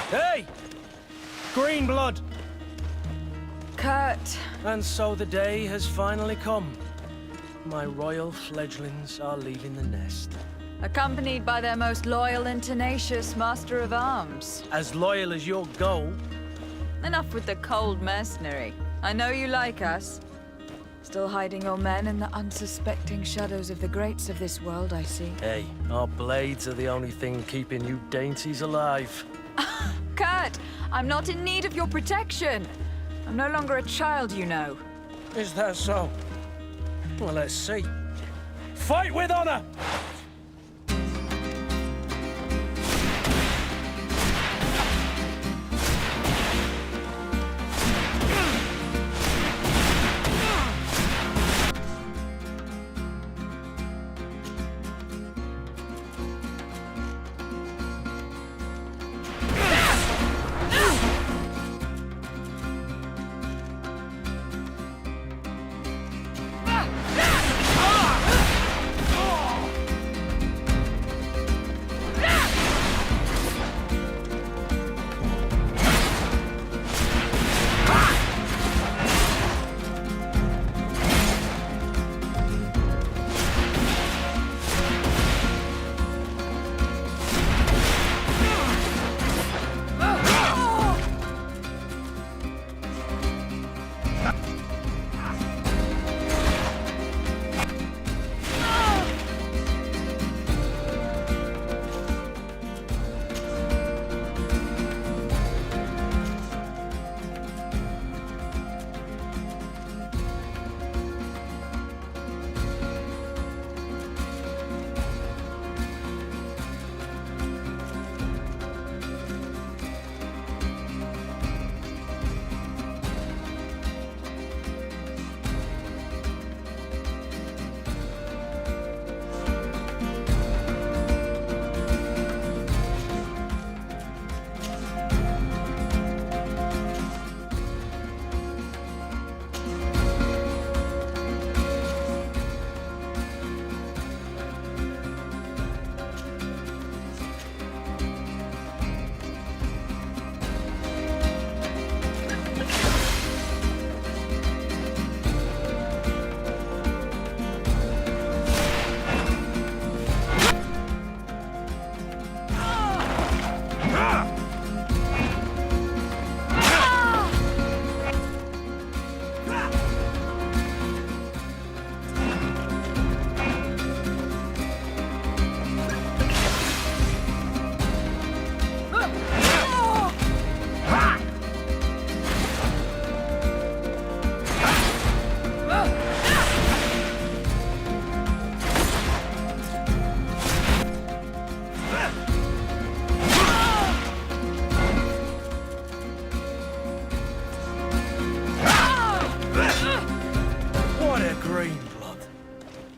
Hey! Green blood! Kurt. And so the day has finally come. My royal fledglings are leaving the nest. Accompanied by their most loyal and tenacious master of arms. As loyal as your goal. Enough with the cold mercenary. I know you like us. Still hiding your men in the unsuspecting shadows of the greats of this world, I see. Hey, our blades are the only thing keeping you dainties alive. Kurt, I'm not in need of your protection. I'm no longer a child, you know. Is that so? Well, let's see. Fight with honor!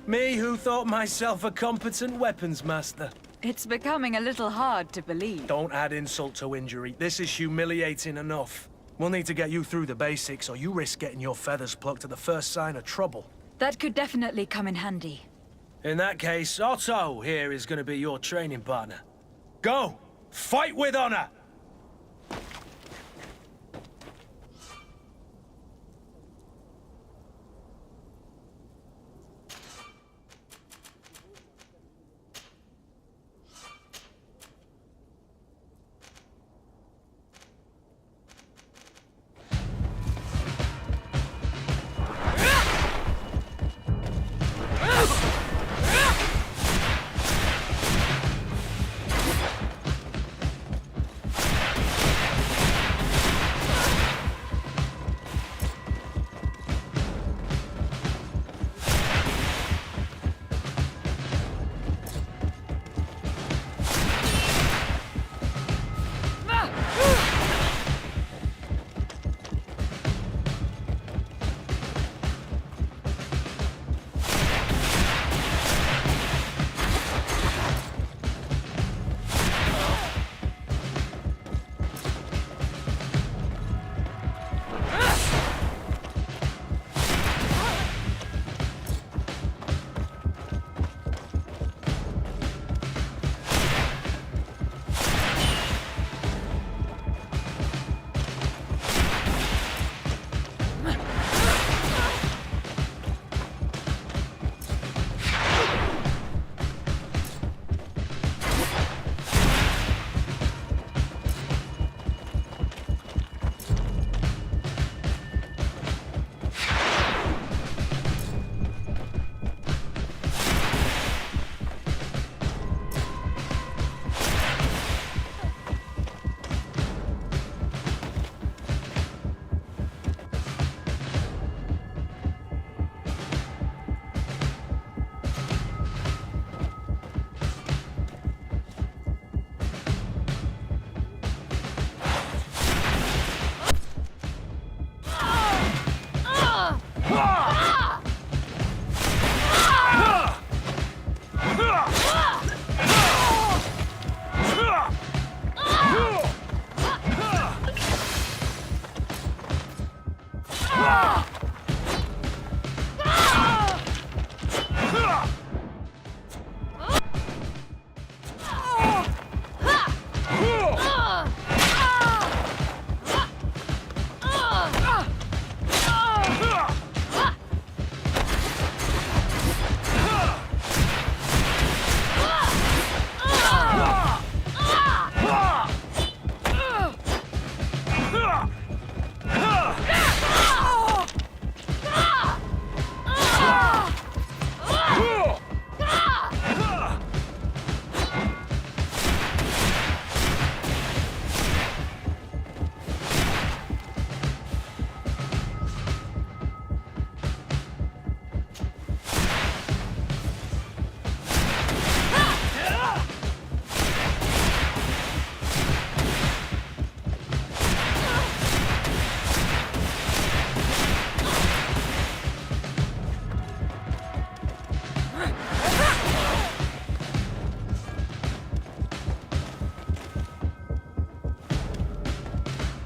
Me who thought myself a competent weapons master. It's becoming a little hard to believe. Don't add insult to injury. This is humiliating enough. We'll need to get you through the basics, or you risk getting your feathers plucked at the first sign of trouble. That could definitely come in handy. In that case, Otto here is going to be your training partner. Go! Fight with honor!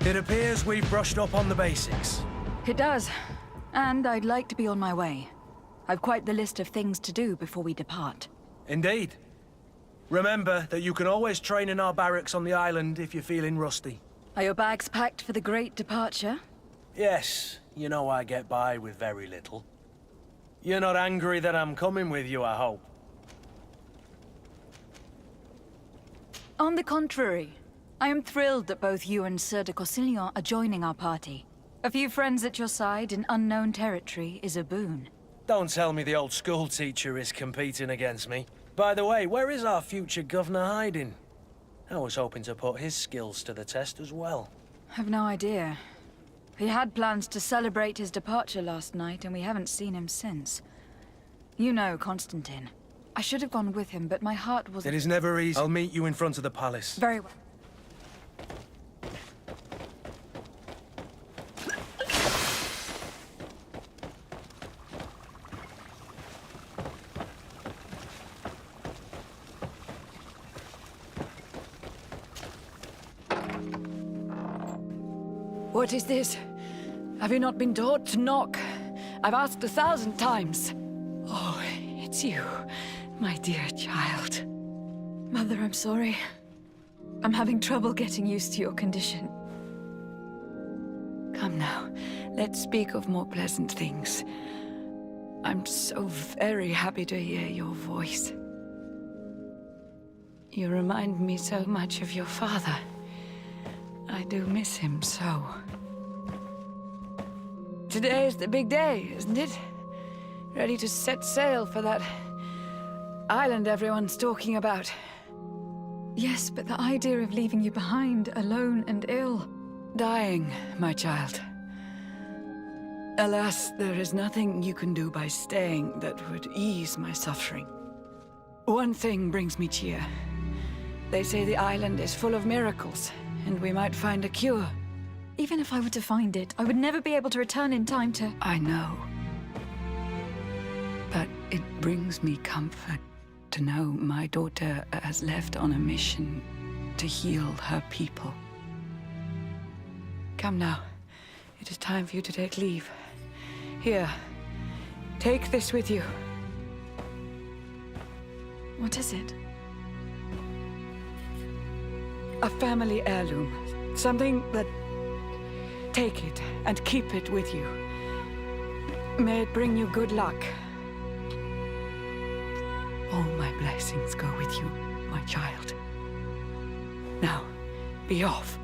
It appears we've brushed up on the basics. It does. And I'd like to be on my way. I've quite the list of things to do before we depart. Indeed. Remember that you can always train in our barracks on the island if you're feeling rusty. Are your bags packed for the great departure? Yes, you know I get by with very little. You're not angry that I'm coming with you, I hope. On the contrary, I am thrilled that both you and Sir de Cossillon are joining our party. A few friends at your side in unknown territory is a boon. Don't tell me the old school teacher is competing against me. By the way, where is our future governor hiding? I was hoping to put his skills to the test as well. I've no idea. He had plans to celebrate his departure last night, and we haven't seen him since. You know Constantine. I should have gone with him, but my heart was... It is never easy. I'll meet you in front of the palace. Very well. What is this? Have you not been taught to knock? I've asked 1,000 times. Oh, it's you, my dear child. Mother, I'm sorry. I'm having trouble getting used to your condition. Come now, let's speak of more pleasant things. I'm so very happy to hear your voice. You remind me so much of your father. I do miss him so. Today is the big day, isn't it? Ready to set sail for that island everyone's talking about. Yes, but the idea of leaving you behind, alone and ill... Dying, my child. Alas, there is nothing you can do by staying that would ease my suffering. One thing brings me cheer. They say the island is full of miracles, and we might find a cure. Even if I were to find it, I would never be able to return in time to... I know. But it brings me comfort to know my daughter has left on a mission to heal her people. Come now. It is time for you to take leave. Here, take this with you. What is it? A family heirloom. Something that... Take it and keep it with you. May it bring you good luck. All my blessings go with you, my child. Now, be off.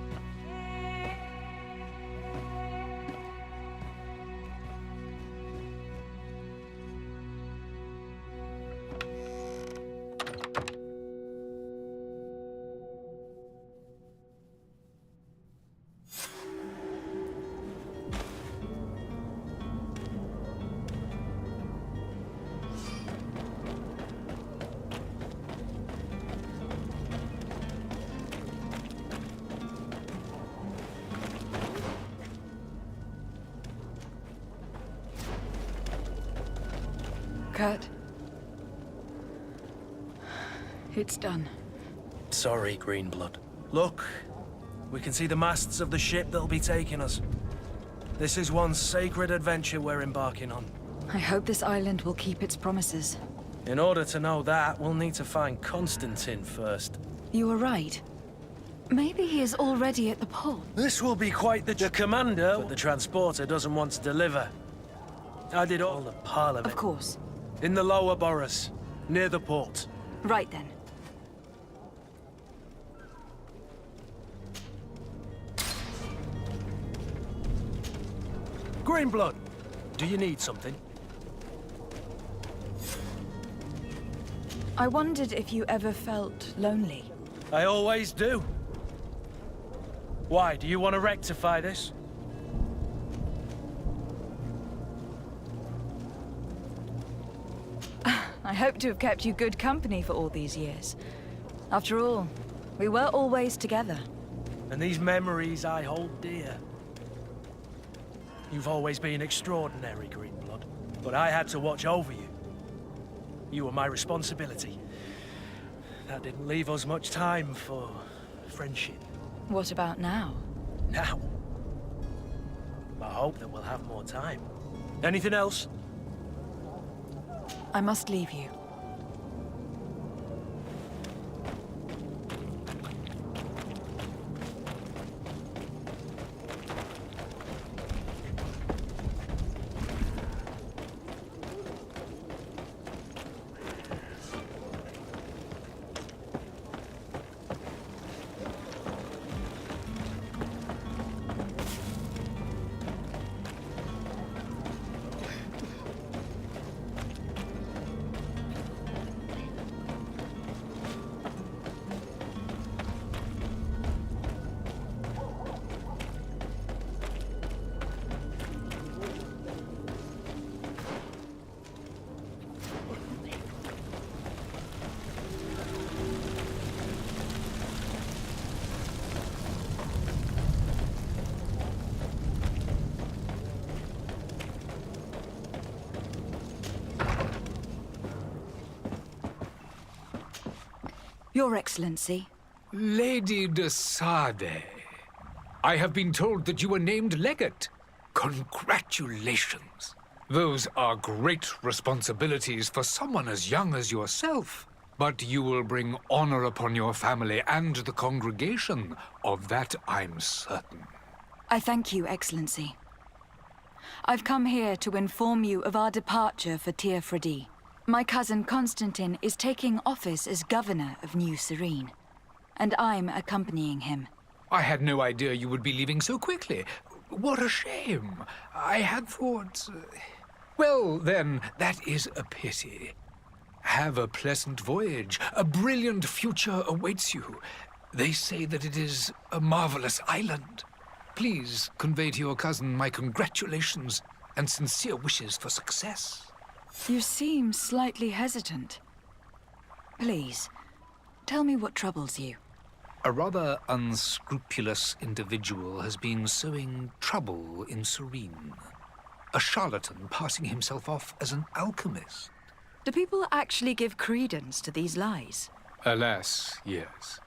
Kurt. It's done. Sorry, Greenblood. Look, we can see the masts of the ship that'll be taking us. This is one sacred adventure we're embarking on. I hope this island will keep its promises. In order to know that, we'll need to find Constantine first. You were right. Maybe he is already at the port. This will be quite the commander, but the transporter doesn't want to deliver. I did all the parliament. Of course. In the lower boroughs, near the port. Right then. Greenblood, do you need something? I wondered if you ever felt lonely. I always do. Why, do you want to rectify this? I hope to have kept you good company for all these years. After all, we were always together. And these memories I hold dear. You've always been extraordinary, Greenblood, but I had to watch over you. You were my responsibility. That didn't leave us much time for friendship. What about now? now. I hope that we'll have more time. Anything else? I must leave you. Your Excellency. Lady de Sade, I have been told that you were named legate. Congratulations. Those are great responsibilities for someone as young as yourself. But you will bring honor upon your family and the congregation. Of that, I'm certain. I thank you, Excellency. I've come here to inform you of our departure for Tir Fredi. My cousin Constantine is taking office as governor of New Serene, and I'm accompanying him. I had no idea you would be leaving so quickly. What a shame. I had thought... Well, then, that is a pity. Have a pleasant voyage. A brilliant future awaits you. They say that it is a marvelous island. Please convey to your cousin my congratulations and sincere wishes for success. You seem slightly hesitant. Please, tell me what troubles you. A rather unscrupulous individual has been sowing trouble in Serene. A charlatan passing himself off as an alchemist. Do people actually give credence to these lies? Alas, yes.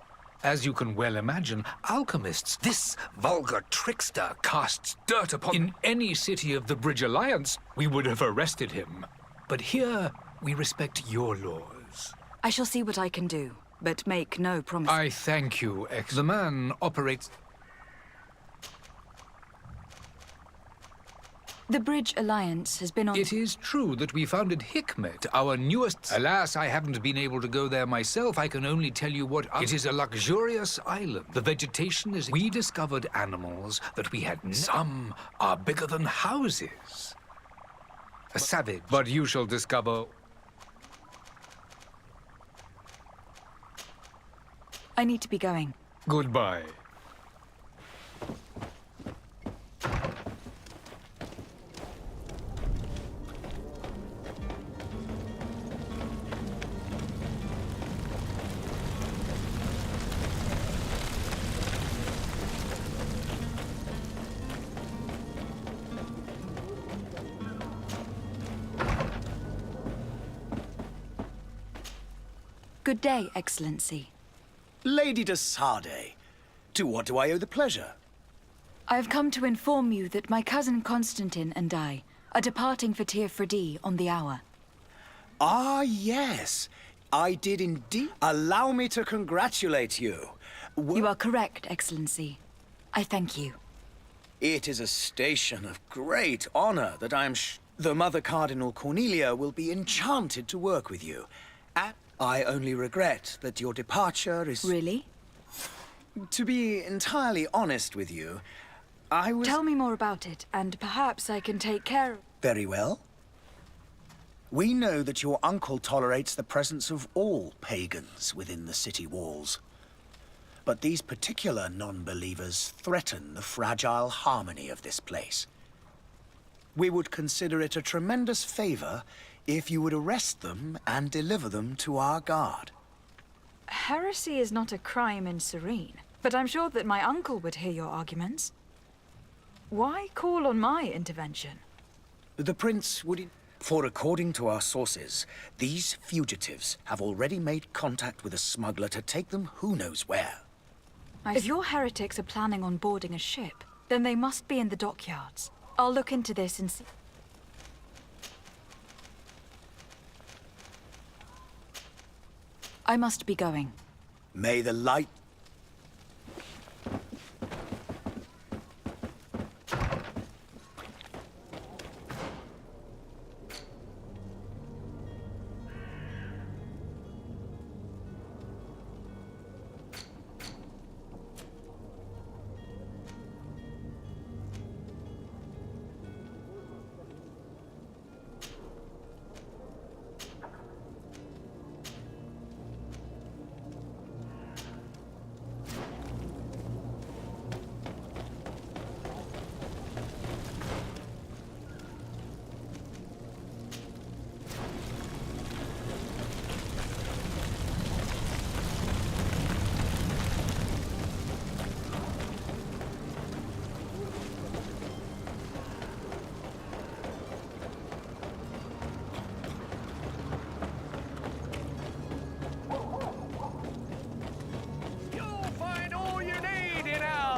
As you can well imagine, alchemists, this vulgar trickster, casts dirt upon... In any city of the Bridge Alliance, we would have arrested him. But here, we respect your laws. I shall see what I can do, but make no promises. I thank you, The man operates... The Bridge Alliance has been on... It is true that we founded Hikmet, our newest... Alas, I haven't been able to go there myself. I can only tell you what... It is a luxurious island. The vegetation is... We discovered animals that we had... Some are bigger than houses. A savage. But you shall discover... I need to be going. Goodbye. Good day, Excellency. Lady de Sade, to what do I owe the pleasure? I have come to inform you that my cousin Constantine and I are departing for Tir Fredi on the hour. Ah, yes. I did indeed. Allow me to congratulate you. You are correct, Excellency. I thank you. It is a station of great honor that the Mother Cardinal Cornelia will be enchanted to work with you. And I only regret that your departure is... Really? To be entirely honest with you, I was... Tell me more about it, and perhaps I can take care of... Very well. We know that your uncle tolerates the presence of all pagans within the city walls. But these particular non-believers threaten the fragile harmony of this place. We would consider it a tremendous favor if you would arrest them and deliver them to our guard. Heresy is not a crime in Serene, but I'm sure that my uncle would hear your arguments. Why call on my intervention? The Prince would... For according to our sources, these fugitives have already made contact with a smuggler to take them who knows where. If your heretics are planning on boarding a ship, then they must be in the dockyards. I'll look into this and see. I must be going. May the light...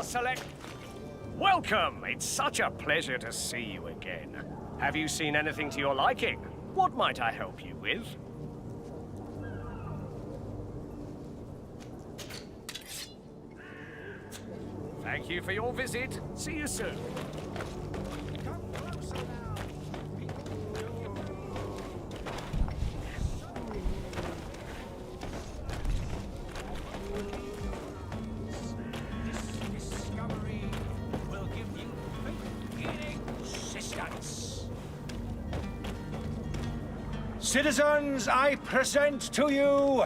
Select. Welcome! It's such a pleasure to see you again. Have you seen anything to your liking? What might I help you with? Thank you for your visit. See you soon. Citizens, I present to you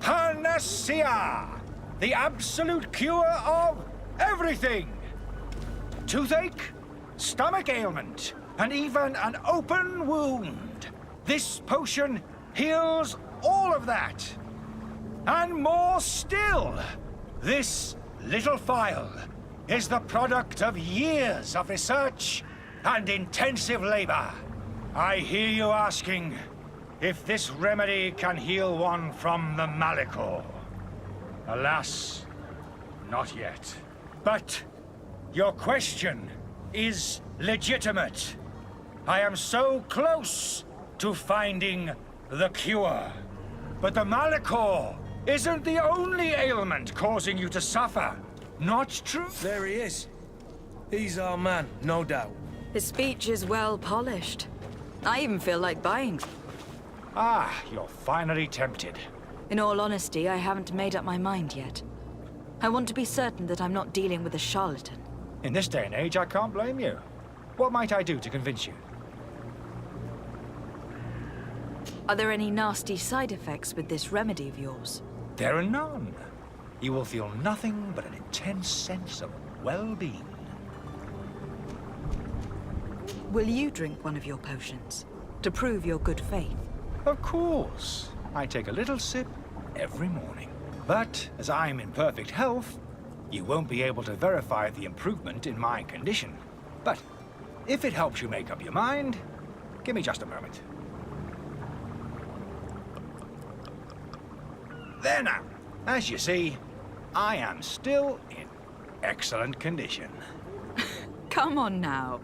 Panacea, the absolute cure of everything. Toothache, stomach ailment, and even an open wound. This potion heals all of that. And more still, this little phial is the product of years of research and intensive labor. I hear you asking if this remedy can heal one from the Malachor. Alas, not yet. But your question is legitimate. I am so close to finding the cure. But the Malachor isn't the only ailment causing you to suffer. Not true? There he is. He's our man, no doubt. His speech is well polished. I even feel like buying. Ah, you're finally tempted. In all honesty, I haven't made up my mind yet. I want to be certain that I'm not dealing with a charlatan. In this day and age, I can't blame you. What might I do to convince you? Are there any nasty side effects with this remedy of yours? There are none. You will feel nothing but an intense sense of well-being. Will you drink one of your potions to prove your good faith? Of course. I take a little sip every morning. But as I'm in perfect health, you won't be able to verify the improvement in my condition. But if it helps you make up your mind, give me just a moment. There now. As you see, I am still in excellent condition. Come on now.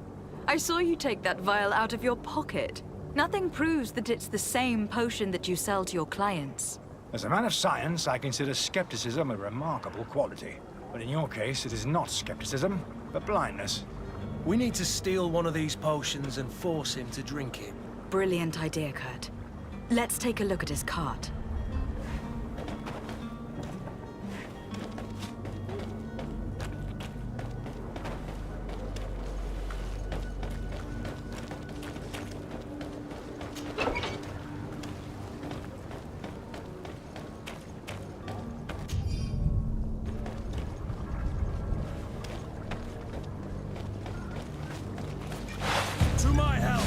I saw you take that vial out of your pocket. Nothing proves that it's the same potion that you sell to your clients. As a man of science, I consider skepticism a remarkable quality. But in your case, it is not skepticism, but blindness. We need to steal one of these potions and force him to drink it. Brilliant idea, Kurt. Let's take a look at his cart. To my help!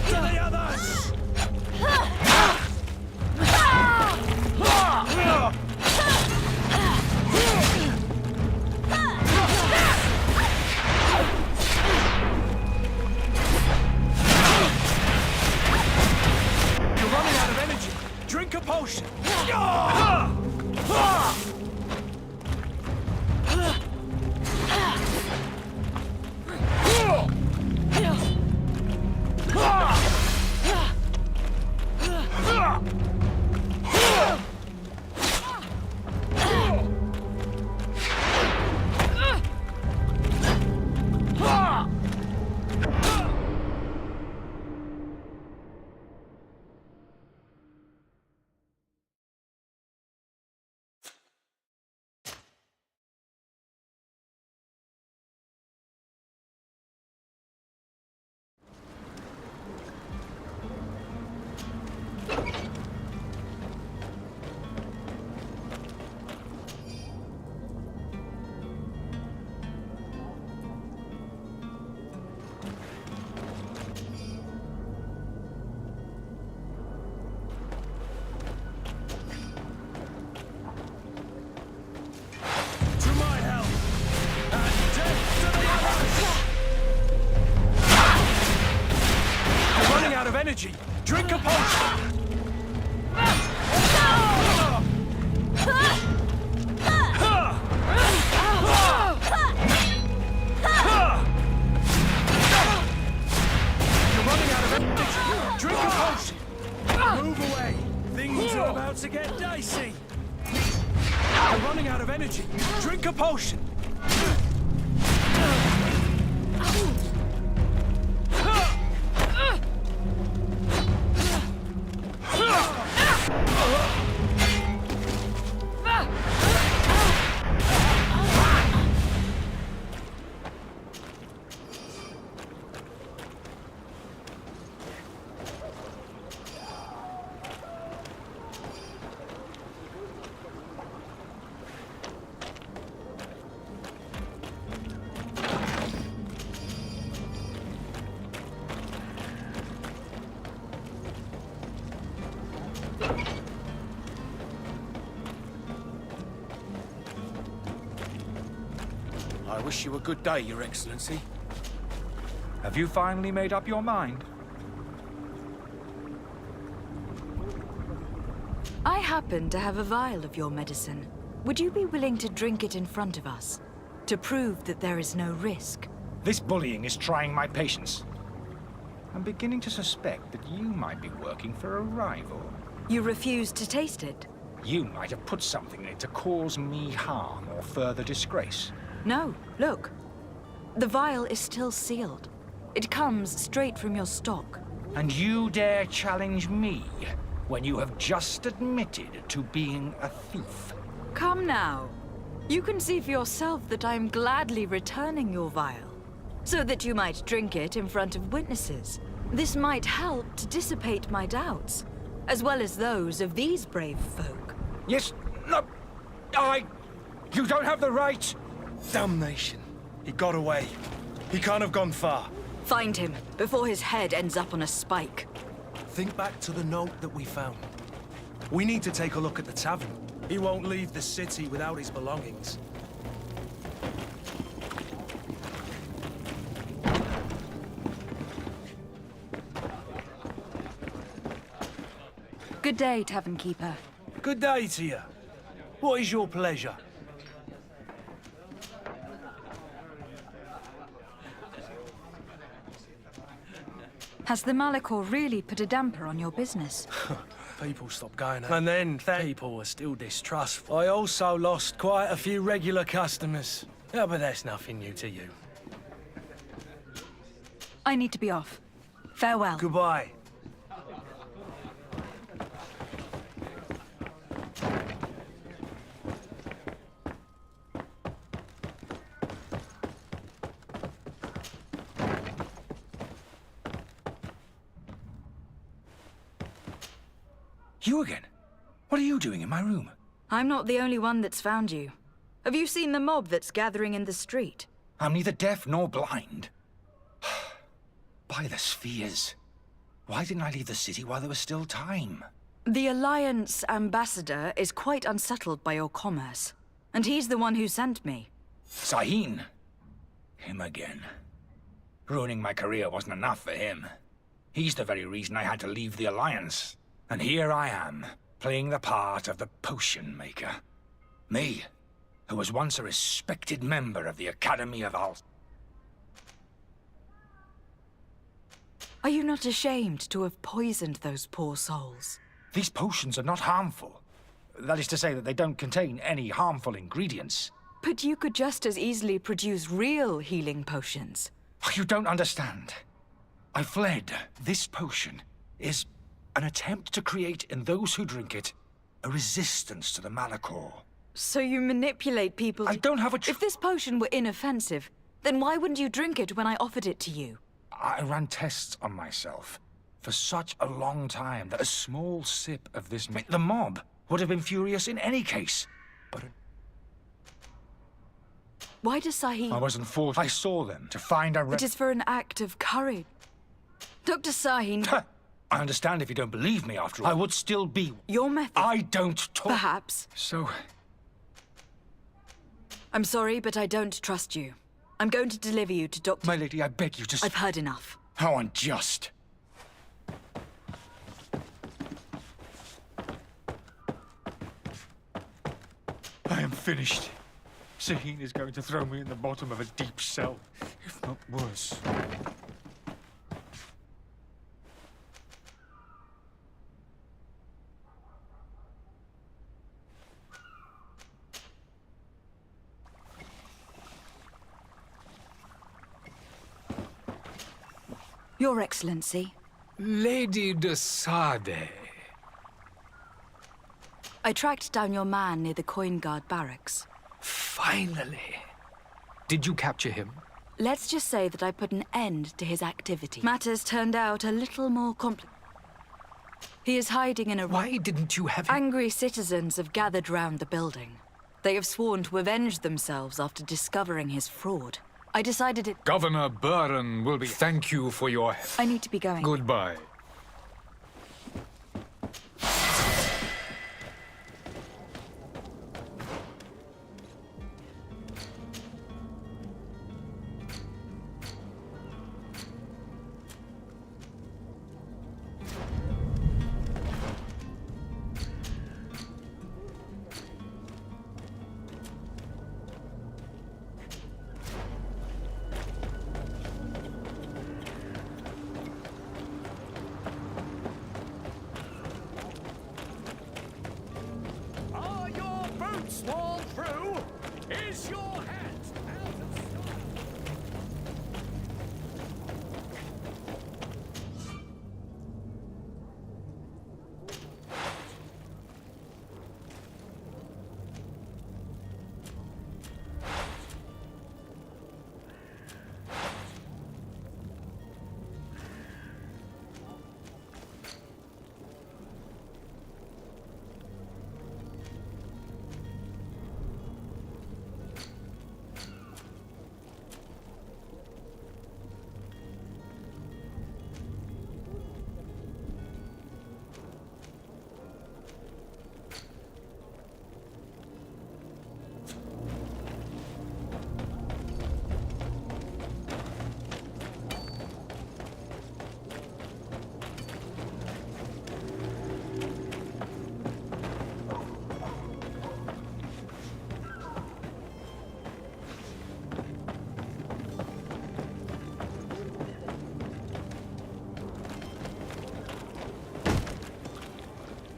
To the other! potion! Energy! Drink a potion! You're running out of energy! Drink a potion! Move away! Things are about to get dicey! You're running out of energy! Drink a potion! I wish you a good day, Your Excellency. Have you finally made up your mind? I happen to have a vial of your medicine. Would you be willing to drink it in front of us? To prove that there is no risk? This bullying is trying my patience. I'm beginning to suspect that you might be working for a rival. You refuse to taste it? You might have put something in it to cause me harm or further disgrace. No, look. The vial is still sealed. It comes straight from your stock. And you dare challenge me when you have just admitted to being a thief? Come now. You can see for yourself that I'm gladly returning your vial, so that you might drink it in front of witnesses. This might help to dissipate my doubts, as well as those of these brave folk. Yes, no, you don't have the right. Damnation. He got away. He can't have gone far. Find him, before his head ends up on a spike. Think back to the note that we found. We need to take a look at the tavern. He won't leave the city without his belongings. Good day, Tavern Keeper. Good day to you. What is your pleasure? Has the Malachor really put a damper on your business? People stopped going out. And then people were still distrustful. I also lost quite a few regular customers. Yeah, but that's nothing new to you. I need to be off. Farewell. Goodbye. You again? What are you doing in my room? I'm not the only one that's found you. Have you seen the mob that's gathering in the street? I'm neither deaf nor blind. By the spheres. Why didn't I leave the city while there was still time? The Alliance ambassador is quite unsettled by your commerce. And he's the one who sent me. Sahin. Him again. Ruining my career wasn't enough for him. He's the very reason I had to leave the Alliance. And here I am, playing the part of the potion maker. Me, who was once a respected member of the Academy of Al... Are you not ashamed to have poisoned those poor souls? These potions are not harmful. That is to say that they don't contain any harmful ingredients. But you could just as easily produce real healing potions. You don't understand. I fled. This potion is an attempt to create in those who drink it a resistance to the Malachor. So you manipulate people I don't have a If this potion were inoffensive, then why wouldn't you drink it when I offered it to you? I ran tests on myself for such a long time that a small sip of this the mob would have been furious in any case. But Why does Sahib... I wasn't forced. I saw them to find a... It is for an act of courage. Dr. Sahin... I understand if you don't believe me after all. I would still be... Your method... I don't talk... Perhaps. So... I'm sorry, but I don't trust you. I'm going to deliver you to Dr... My lady, I beg you to... I've heard enough. How unjust. I am finished. Sahin is going to throw me in the bottom of a deep cell, if not worse. Your Excellency. Lady de Sade. I tracked down your man near the Coin Guard barracks. Finally. Did you capture him? Let's just say that I put an end to his activity. Matters turned out a little more complicated. He is hiding in a... Why didn't you have him? Angry citizens have gathered round the building. They have sworn to avenge themselves after discovering his fraud. I decided it... Governor Burren will be... Thank you for your help. I need to be going. Goodbye. Are your boots worn through? Is your hat out of stock?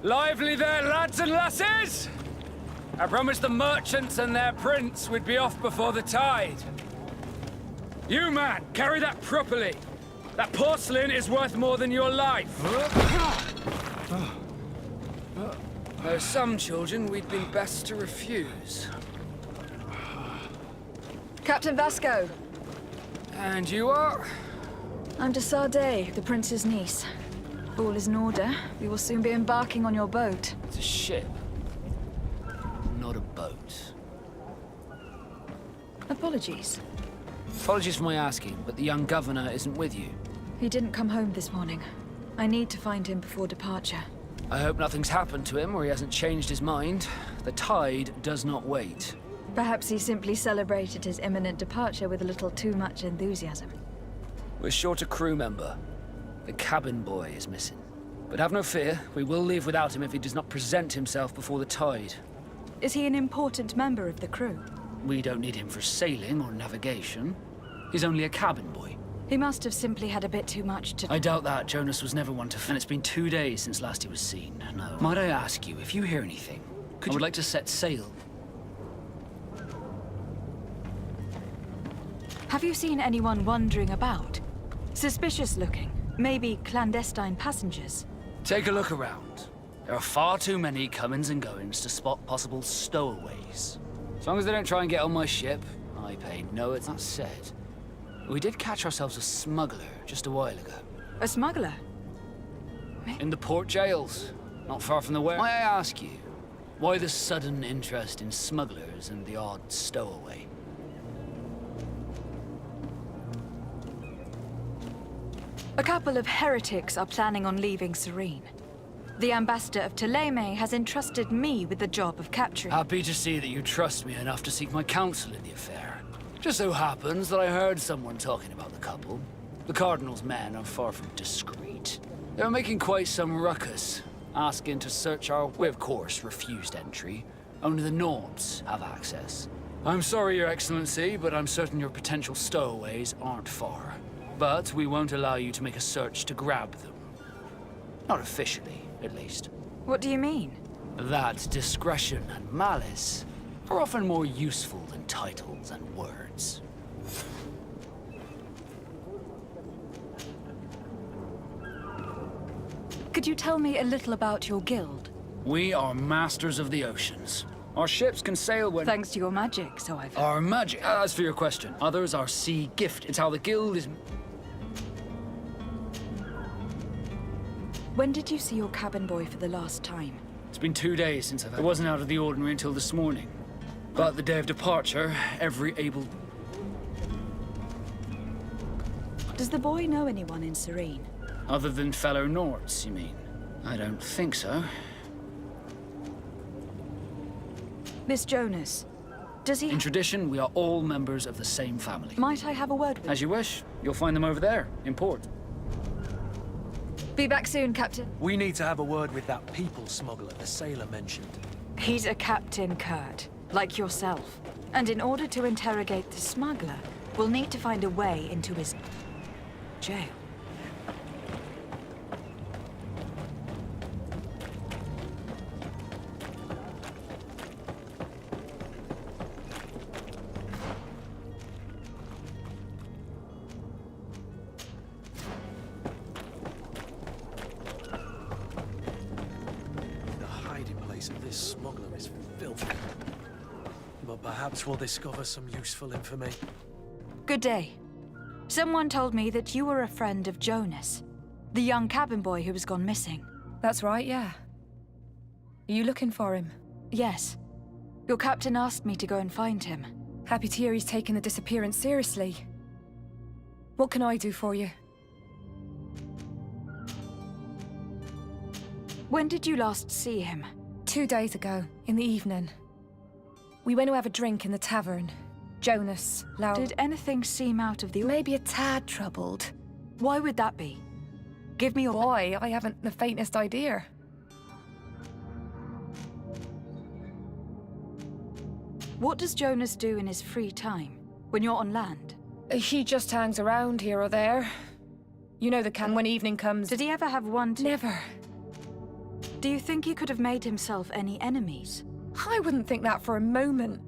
Lively there, lads and lasses! I promised the merchants and their prince we'd be off before the tide. You, man, carry that properly. That porcelain is worth more than your life. There are some children we'd been best to refuse. Captain Vasco. And you are? I'm de Sade, the prince's niece. All is in order. We will soon be embarking on your boat. It's a ship, not a boat. Apologies. Apologies for my asking, but the young governor isn't with you. He didn't come home this morning. I need to find him before departure. I hope nothing's happened to him or he hasn't changed his mind. The tide does not wait. Perhaps he simply celebrated his imminent departure with a little too much enthusiasm. We're short a crew member. The cabin boy is missing. But have no fear, we will leave without him if he does not present himself before the tide. Is he an important member of the crew? We don't need him for sailing or navigation. He's only a cabin boy. He must have simply had a bit too much to... I doubt that. Jonas was never one to... And it's been 2 days since last he was seen. No. Might I ask you, if you hear anything, I would like to set sail. Have you seen anyone wandering about? Suspicious looking. Maybe clandestine passengers. Take a look around. There are far too many comings and goings to spot possible stowaways. As long as they don't try and get on my ship, I pay no attention. That said, we did catch ourselves a smuggler just a while ago. A smuggler? In the port jails, not far from the ware. May I ask you, why the sudden interest in smugglers and the odd stowaway? A couple of heretics are planning on leaving Serene. The ambassador of Ptolemy has entrusted me with the job of capturing... Happy to see that you trust me enough to seek my counsel in the affair. Just so happens that I heard someone talking about the couple. The Cardinal's men are far from discreet. They're making quite some ruckus, asking to search our... We, of course, refused entry. Only the Nords have access. I'm sorry, Your Excellency, but I'm certain your potential stowaways aren't far. But we won't allow you to make a search to grab them. Not officially, at least. What do you mean? That discretion and malice are often more useful than titles and words. Could you tell me a little about your guild? We are masters of the oceans. Our ships can sail when... Thanks to your magic, so I've heard. Our magic... As for your question, others are sea gift. It's how the guild is... When did you see your cabin boy for the last time? It's been 2 days since I wasn't out of the ordinary until this morning. But the day of departure, every able... Does the boy know anyone in Serene? Other than fellow Nords, you mean? I don't think so. Miss Jonas, does he... In tradition, we are all members of the same family. Might I have a word with As you wish. You'll find them over there, in port. Be back soon, Captain. We need to have a word with that people smuggler the sailor mentioned. He's a Captain Kurt, like yourself. And in order to interrogate the smuggler, we'll need to find a way into his... jail. This smuggler is filthy. But perhaps we'll discover some useful information. Good day. Someone told me that you were a friend of Jonas, the young cabin boy who has gone missing. That's right, yeah. Are you looking for him? Yes. Your captain asked me to go and find him. Happy to hear he's taken the disappearance seriously. What can I do for you? When did you last see him? 2 days ago, in the evening. We went to have a drink in the tavern. Jonas, Laura... Did anything seem out of the... Maybe a tad troubled. Why would that be? Give me your... Why? I haven't the faintest idea. What does Jonas do in his free time, when you're on land? He just hangs around here or there. You know the can when evening comes. Did he ever have one to... Never. Do you think he could have made himself any enemies? I wouldn't think that for a moment.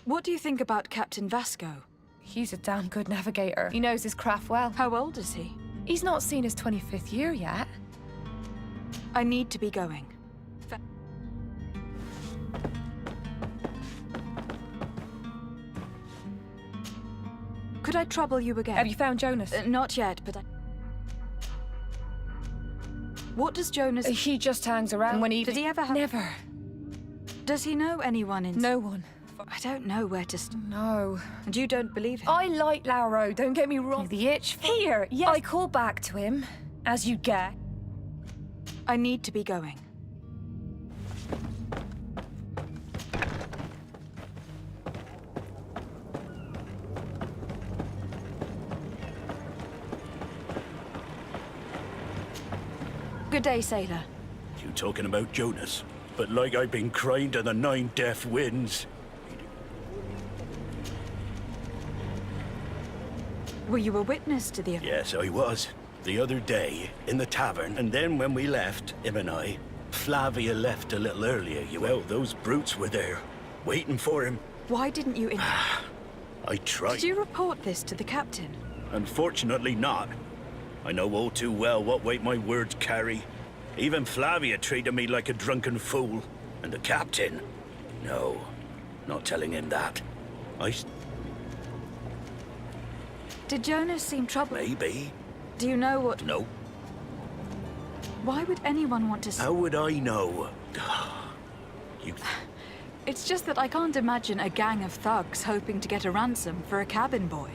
What do you think about Captain Vasco? He's a damn good navigator. He knows his craft well. How old is he? He's not seen his 25th year yet. I need to be going. Could I trouble you again? Have you found Jonas? Not yet, but I... What does Jonas... He just hangs around when he... Did he ever have... Never. Does he know anyone in... No one. I don't know where to... No. And you don't believe him? I like Lauro, don't get me wrong. The itch... Here, yes. I call back to him, as you get. I need to be going. Good day, sailor. You talking about Jonas? But like I've been crying to the 9 deaf winds. Were you a witness to the event? Yes, I was. The other day, in the tavern, and then when we left, him and I, Flavia left a little earlier. Well, those brutes were there, waiting for him. Why didn't you... I tried. Did you report this to the captain? Unfortunately not. I know all too well what weight my words carry. Even Flavia treated me like a drunken fool. And the captain? No, not telling him that. Did Jonas seem troubled? Maybe. Do you know what... No. Why would anyone want to... How would I know? You... It's just that I can't imagine a gang of thugs hoping to get a ransom for a cabin boy.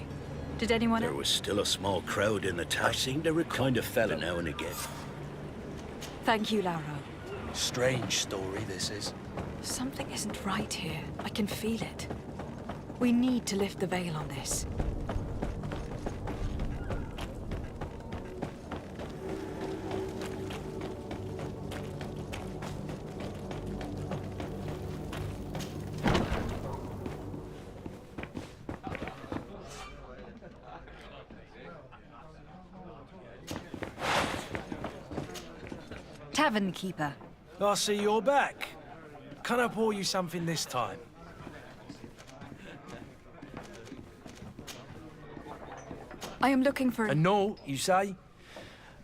Did anyone... There was still a small crowd in the town. I seem to recall kind of fella now and again. Thank you, Lauro. Strange story, this is. Something isn't right here. I can feel it. We need to lift the veil on this. Tavern keeper. I see you're back. Can I pour you something this time? I am looking for... A note, you say?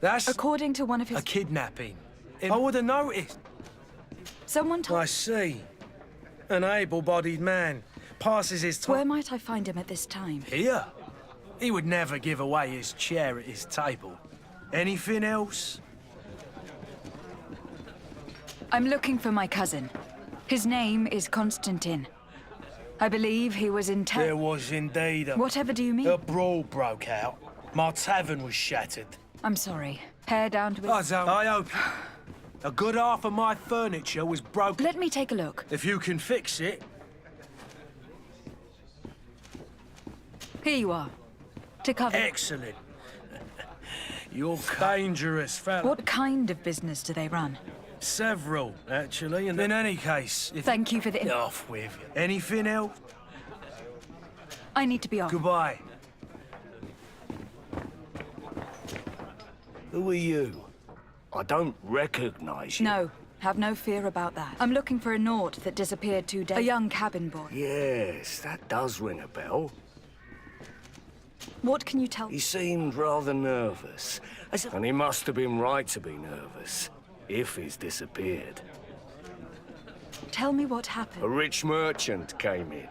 That's... According to one of his... A kidnapping. I would have noticed. Someone told... I see. An able-bodied man. Passes his time... Where might I find him at this time? Here? He would never give away his chair at his table. Anything else? I'm looking for my cousin. His name is Constantine. I believe he was in There was indeed a... Whatever do you mean? A brawl broke out. My tavern was shattered. I'm sorry. Hair down to his... I hope... A good half of my furniture was broken. Let me take a look. If you can fix it... Here you are. To cover... Excellent. You're dangerous, fella. What kind of business do they run? Several, actually, and in any case... Thank you for the... Off with you. Anything else? I need to be off. Goodbye. Who are you? I don't recognize you. No, have no fear about that. I'm looking for a Naut that disappeared 2 days... A young cabin boy. Yes, that does ring a bell. What can you tell... He seemed rather nervous. And he must have been right to be nervous. If he's disappeared. Tell me what happened. A rich merchant came in.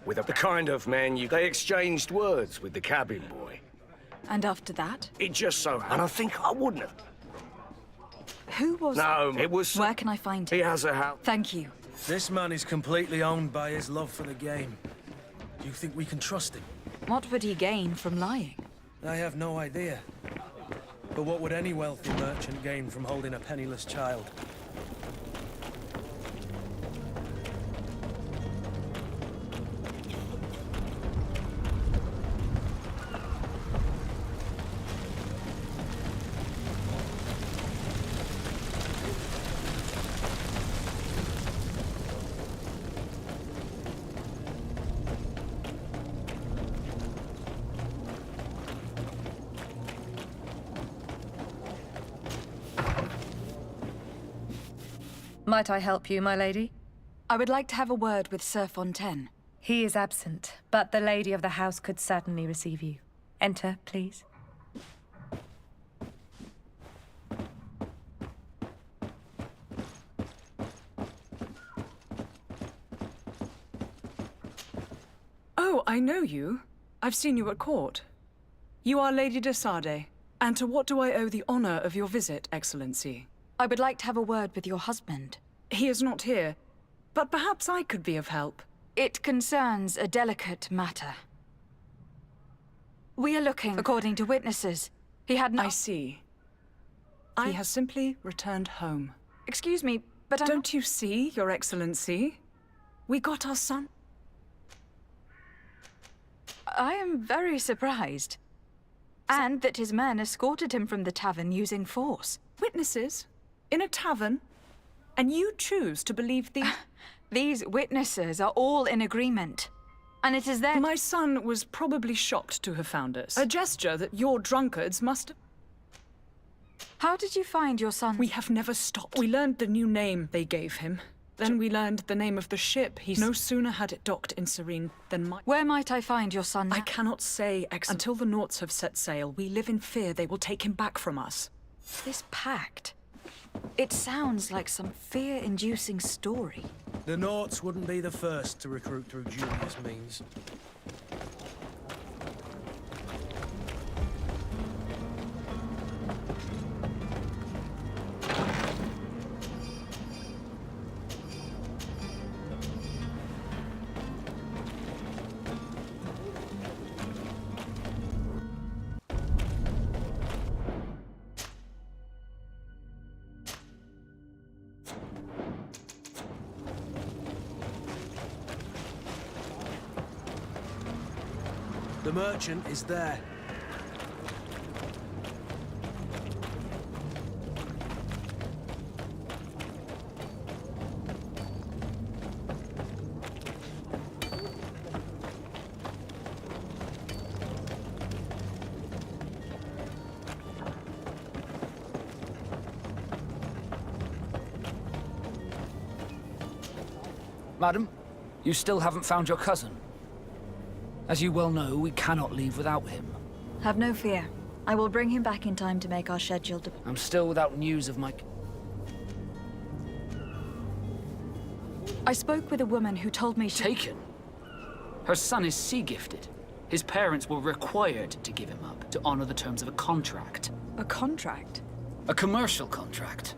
With the kind of man They exchanged words with the cabin boy. And after that? It just so happened. And I think I wouldn't have. Who was... No, it was... Where can I find him? He has a house. Thank you. This man is completely owned by his love for the game. Do you think we can trust him? What would he gain from lying? I have no idea. But what would any wealthy merchant gain from holding a penniless child? Might I help you, my lady? I would like to have a word with Sir Fontaine. He is absent, but the lady of the house could certainly receive you. Enter, please. Oh, I know you. I've seen you at court. You are Lady de Sade. And to what do I owe the honor of your visit, Excellency? I would like to have a word with your husband. He is not here, but perhaps I could be of help. It concerns a delicate matter. We are looking, according to witnesses. He had no... I see. He has simply returned home. Excuse me, but Don't you see, Your Excellency? We got our son. I am very surprised. And that his men escorted him from the tavern using force. Witnesses? In a tavern? And you choose to believe the... These witnesses are all in agreement. And it is their... My son was probably shocked to have found us. A gesture that your drunkards must... How did you find your son? We have never stopped. We learned the new name they gave him. Then we learned the name of the ship. He no sooner had it docked in Serene than my... Where might I find your son now? I cannot say, Until the Naughts have set sail, we live in fear they will take him back from us. This pact... It sounds like some fear-inducing story. The Naughts wouldn't be the first to recruit through dubious means. The merchant is there. Madam, you still haven't found your cousin. As you well know, we cannot leave without him. Have no fear. I will bring him back in time to make our scheduled... I'm still without news of my... I spoke with a woman who told me she... Taken? Her son is sea-gifted. His parents were required to give him up to honor the terms of a contract. A contract? A commercial contract.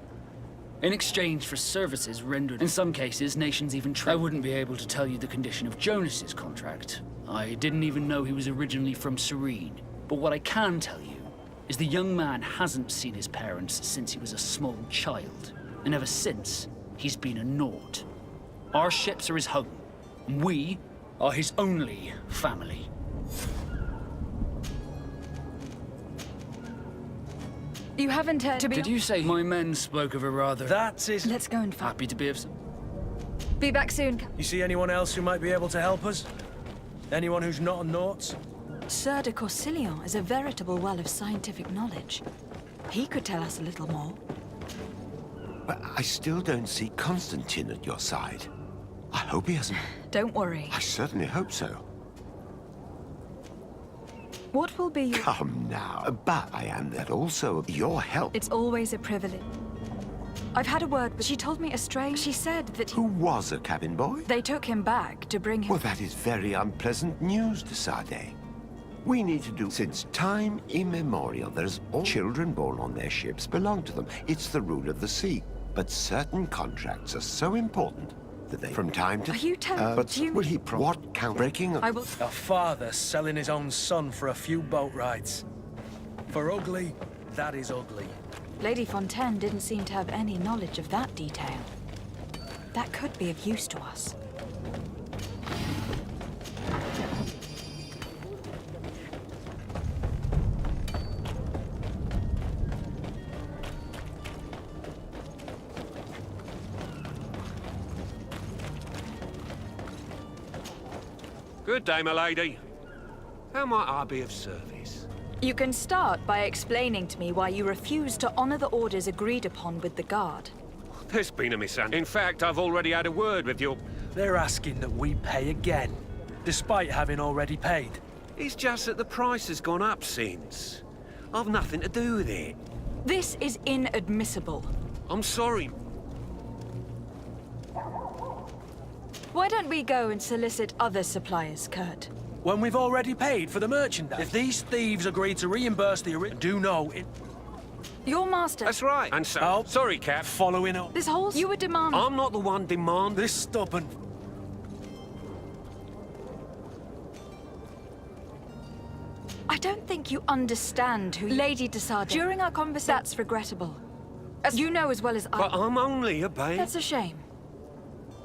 In exchange for services rendered, in some cases, nations even I wouldn't be able to tell you the condition of Jonas's contract. I didn't even know he was originally from Serene. But what I can tell you is the young man hasn't seen his parents since he was a small child. And ever since, he's been a naught. Our ships are his home, and we are his only family. You haven't heard to be... Did you say my men spoke of a rather... That's it. Let's go and find... Happy to be of some... Be back soon. You see anyone else who might be able to help us? Anyone who's not a Naught? Sir de Corsilion is a veritable well of scientific knowledge. He could tell us a little more. But I still don't see Constantine at your side. I hope he hasn't... Don't worry. I certainly hope so. What will be your... Come now. But I am that also your help. It's always a privilege. I've had a word, but she told me a strange... She said that he... Who was a cabin boy? They took him back to bring him... Well, that is very unpleasant news, de Sade. We need to do... Since time immemorial, there's all children born on their ships belong to them. It's the rule of the sea. But certain contracts are so important that they... From time to... Are you telling... But will he... What count breaking... I will... A father selling his own son for a few boat rides. For ugly, that is ugly. Lady Fontaine didn't seem to have any knowledge of that detail. That could be of use to us. Good day, my lady. How might I be of service? You can start by explaining to me why you refuse to honor the orders agreed upon with the guard. There's been a misunderstanding. In fact, I've already had a word with your... They're asking that we pay again, despite having already paid. It's just that the price has gone up since. I've nothing to do with it. This is inadmissible. I'm sorry. Why don't we go and solicit other suppliers, Kurt? When we've already paid for the merchandise. If these thieves agree to reimburse the do know it... Your master... That's right. And so... Oh, sorry, Cap. Following up. This whole... You were demanding... I'm not the one demanding... This stubborn... I don't think you understand who... Lady de Sade. During our conversation... That's regrettable. As you know as well as I... But I'm only a babe. That's a shame.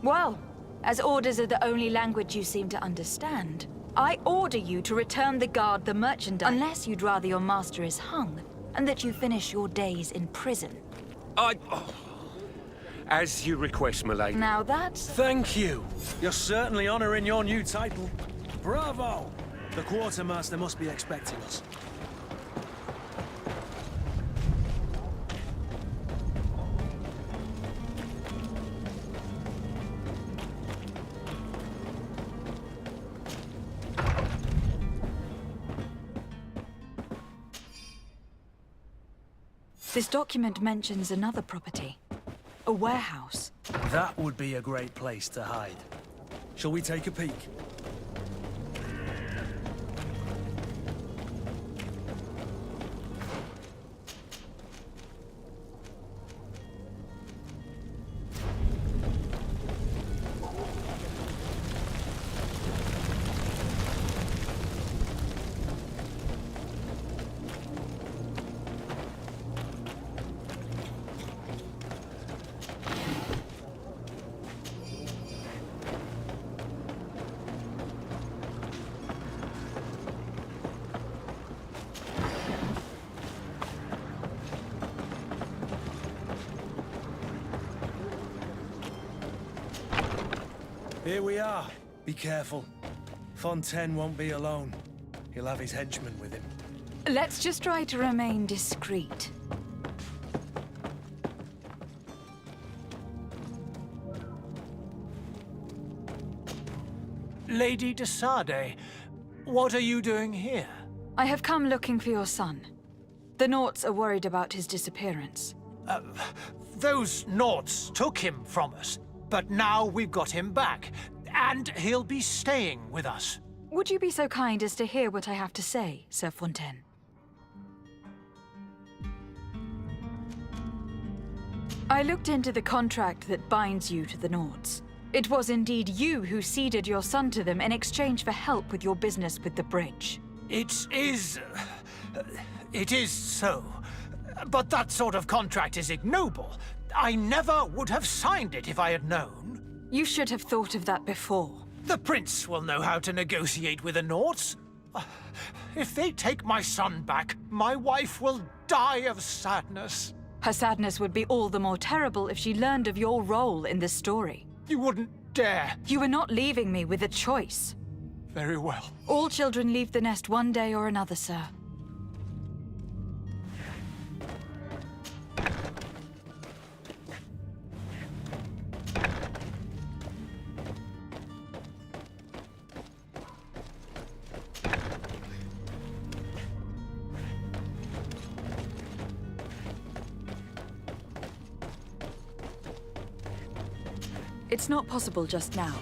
Well, as orders are the only language you seem to understand, I order you to return the guard the merchandise, unless you'd rather your master is hung, and that you finish your days in prison. As you request, my lady. Now that's... Thank you. You're certainly honoring your new title. Bravo! The quartermaster must be expecting us. This document mentions another property. A warehouse. That would be a great place to hide. Shall we take a peek? Here we are. Be careful. Fontaine won't be alone. He'll have his henchmen with him. Let's just try to remain discreet. Lady de Sade, what are you doing here? I have come looking for your son. The Naughts are worried about his disappearance. Those Naughts took him from us, but now we've got him back, and he'll be staying with us. Would you be so kind as to hear what I have to say, Sir Fontaine? I looked into the contract that binds you to the Naughts. It was indeed you who ceded your son to them in exchange for help with your business with the bridge. It is so. But that sort of contract is ignoble. I never would have signed it if I had known. You should have thought of that before. The Prince will know how to negotiate with the Naughts. If they take my son back, my wife will die of sadness. Her sadness would be all the more terrible if she learned of your role in this story. You wouldn't dare. You are not leaving me with a choice. Very well. All children leave the nest one day or another, sir. It's not possible just now.